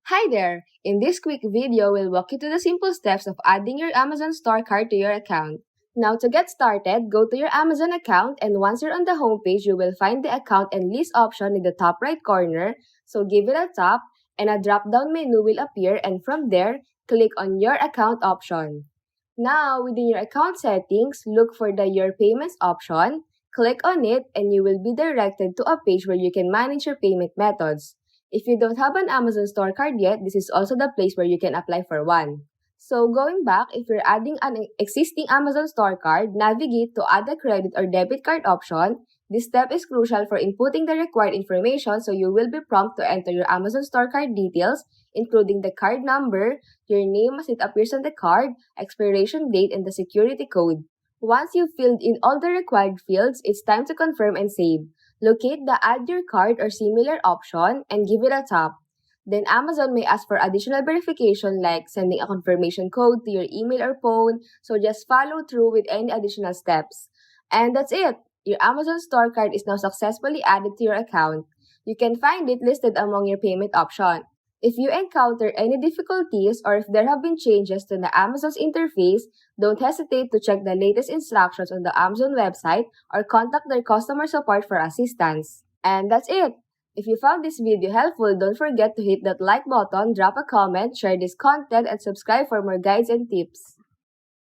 Hi there! In this quick video, we'll walk you through the simple steps of adding your Amazon Store card to your account. Now to get started, go to your Amazon account and once you're on the homepage, you will find the account and list option in the top right corner. So give it a tap and a drop-down menu will appear and from there, click on your account option. Now, within your account settings, look for the Your Payments option, click on it and you will be directed to a page where you can manage your payment methods. If you don't have an Amazon store card yet, this is also the place where you can apply for one. So going back, if you're adding an existing Amazon store card, navigate to add a credit or debit card option. This step is crucial for inputting the required information so you will be prompted to enter your Amazon store card details, including the card number, your name as it appears on the card, expiration date, and the security code. Once you've filled in all the required fields, it's time to confirm and save. Locate the Add Your Card or similar option and give it a tap. Then Amazon may ask for additional verification like sending a confirmation code to your email or phone, so just follow through with any additional steps. And that's it! Your Amazon store card is now successfully added to your account. You can find it listed among your payment options. If you encounter any difficulties or if there have been changes to the Amazon's interface, don't hesitate to check the latest instructions on the Amazon website or contact their customer support for assistance. And that's it! If you found this video helpful, don't forget to hit that like button, drop a comment, share this content, and subscribe for more guides and tips.